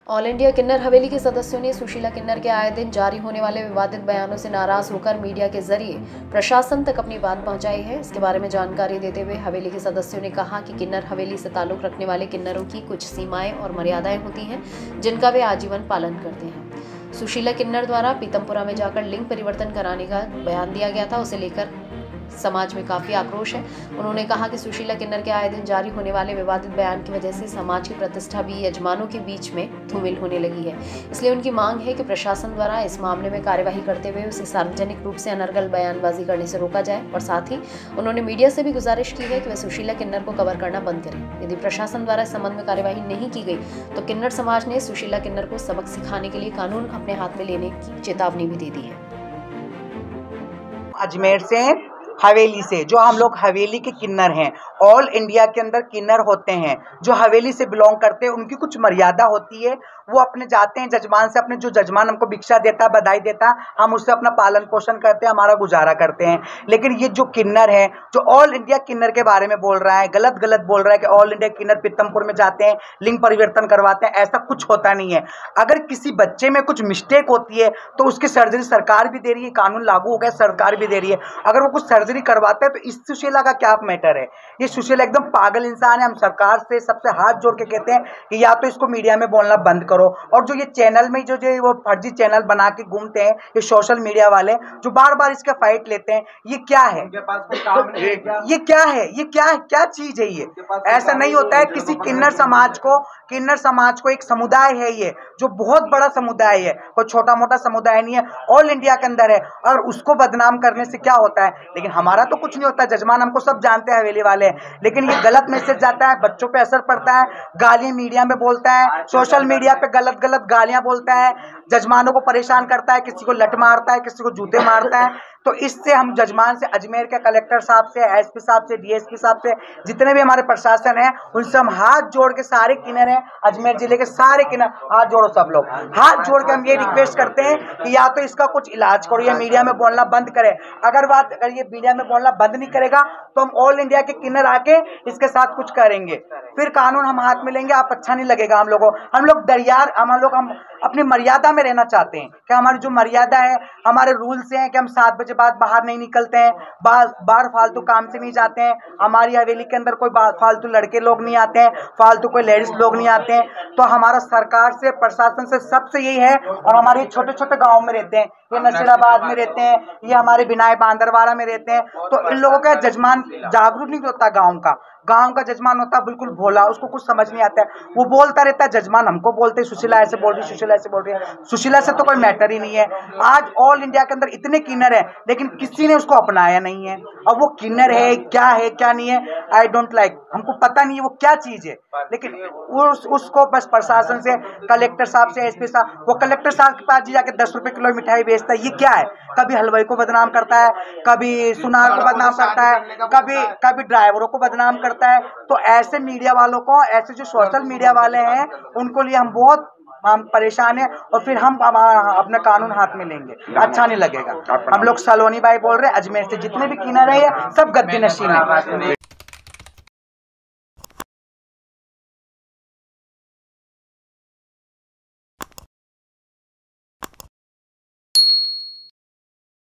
All India किन्नर हवेली के सदस्यों ने सुशीला किन्नर के आए दिन जारी होने वाले विवादित बयानों से नाराज होकर मीडिया के जरिए प्रशासन तक अपनी बात पहुंचाई है। इसके बारे में जानकारी देते हुए हवेली के सदस्यों ने कहा कि किन्नर हवेली से ताल्लुक रखने वाले किन्नरों की कुछ सीमाएं और मर्यादाएं होती हैं जिनका वे आजीवन पालन करते हैं। सुशीला किन्नर द्वारा पीतमपुरा में जाकर लिंग परिवर्तन कराने का बयान दिया गया था, उसे लेकर समाज में काफी आक्रोश है। उन्होंने कहा कि सुशीला किन्नर के आए दिन जारी होने वाले विवादित बयान की वजह से समाज की प्रतिष्ठा भी यजमानों के बीच में धूमिल होने लगी है। इसलिए उनकी मांग है कि प्रशासन द्वारा इस मामले में कार्यवाही करते हुए उसे सार्वजनिक रूप से अनर्गल बयानबाजी करने से रोका जाए और साथ ही उन्होंने मीडिया से भी गुजारिश की है कि वह सुशीला किन्नर को कवर करना बंद करें। यदि प्रशासन द्वारा इस संबंध में कार्यवाही नहीं की गई तो किन्नर समाज ने सुशीला किन्नर को सबक सिखाने के लिए कानून अपने हाथ में लेने की चेतावनी भी दे दी है। अजमेर से हवेली से जो हम लोग हवेली के किन्नर हैं, ऑल इंडिया के अंदर किन्नर होते हैं जो हवेली से बिलोंग करते हैं, उनकी कुछ मर्यादा होती है। वो अपने जाते हैं जजमान से, अपने जो जजमान हमको भिक्षा देता, बधाई देता, हम उससे अपना पालन पोषण करते हैं, हमारा गुजारा करते हैं। लेकिन ये जो किन्नर है, जो ऑल इंडिया किन्नर के बारे में बोल रहा है, गलत गलत बोल रहा है कि ऑल इंडिया किन्नर पीतमपुर में जाते हैं, लिंग परिवर्तन करवाते हैं, ऐसा कुछ होता नहीं है। अगर किसी बच्चे में कुछ मिस्टेक होती है तो उसकी सर्जरी सरकार भी दे रही है, कानून लागू हो गया, सरकार भी दे रही है। अगर वो कुछ सर्जरी करवाते हैं तो इस सुशीला का क्या मैटर है? ये सुशीला एकदम पागल इंसान है। हम सरकार से सबसे हाथ जोड़ के कहते हैं कि या तो इसको मीडिया में बोलना बंद करो, और जो ये चैनल में जो वो फर्जी चैनल बना के घूमते हैं, ये सोशल मीडिया वाले जो बार बार इसका फाइट लेते हैं, ये क्या है? ये क्या है? ये क्या चीज है? ये ऐसा नहीं होता है। किसी किन्नर समाज को एक समुदाय है, ये जो बहुत बड़ा समुदाय है, कोई छोटा मोटा समुदाय नहीं है, ऑल इंडिया के अंदर है, और उसको बदनाम करने से क्या होता है? लेकिन हमारा तो कुछ नहीं होता, जजमान हमको सब जानते हैं, हवेली वाले हैं। लेकिन ये गलत मैसेज जाता है, बच्चों पे असर पड़ता है, गालियां मीडिया में बोलता है, सोशल मीडिया पे गलत गलत गालियां बोलता है, जजमानों को परेशान करता है, किसी को लट मारता है, किसी को जूते मारता है। तो इससे हम जजमान से, अजमेर के कलेक्टर साहब से, एसपी साहब से, डीएसपी साहब से, जितने भी हमारे प्रशासन है, उनसे हम हाथ जोड़ के, सारे किन्नर हैं अजमेर जिले के, सारे किन्नर हाथ जोड़ो, सब लोग हाथ जोड़ के हम ये रिक्वेस्ट करते हैं कि या तो इसका कुछ इलाज करो या मीडिया में बोलना बंद करे। अगर ये मीडिया में बोलना बंद नहीं करेगा तो हम ऑल इंडिया के किन्नर आके इसके साथ कुछ करेंगे, फिर कानून हम हाथ में लेंगे। आप अच्छा नहीं लगेगा हम लोग हम अपनी मर्यादा में रहना चाहते हैं कि हमारी जो मर्यादा है, हमारे रूल्स हैं कि हम 7 बजे बाद बाहर नहीं निकलते हैं, बाहर फालतू काम से नहीं जाते हैं, हमारी हवेली के अंदर कोई फालतू लड़के लोग नहीं आते हैं, फालतू कोई लेडीज लोग नहीं आते हैं। तो हमारा सरकार से, प्रशासन से, सबसे यही है। और हमारे छोटे छोटे गाँव में रहते हैं, ये नसीराबाद में रहते हैं, ये हमारे बिनाई बांदरवाड़ा में रहते हैं, तो इन लोगों का जजमान जागरूक नहीं होता। गांव का जजमान होता बिल्कुल भोला, उसको कुछ समझ नहीं आता है, वो बोलता रहता है। जजमान हमको बोलते हैं सुशीला ऐसे बोल रही, सुशीला ऐसे बोल रही है। सुशीला से तो कोई मैटर ही नहीं है। आज ऑल इंडिया के अंदर इतने किन्नर है, लेकिन किसी ने उसको अपनाया नहीं है। अब वो किन्नर है क्या नहीं है, आई डोंट लाइक, हमको पता नहीं है वो क्या चीज है। लेकिन उसको बस प्रशासन से, कलेक्टर साहब से, एसपी साहब, वो कलेक्टर साहब के पास जाके 10 रुपए किलो मिठाई बेचता है। ये क्या है? कभी हलवाई को बदनाम करता है, कभी सुनार को बदनाम करता है, कभी ड्राइवरों को बदनाम करता है। तो ऐसे मीडिया वालों को, ऐसे जो सोशल मीडिया वाले हैं, उनको लिए हम बहुत परेशान हैं, और फिर हम अपना कानून हाथ में लेंगे, अच्छा नहीं लगेगा। हम लोग सलोनी भाई बोल रहे हैं, अजमेर से जितने भी किन्नर है सब गद्दी नशीन है।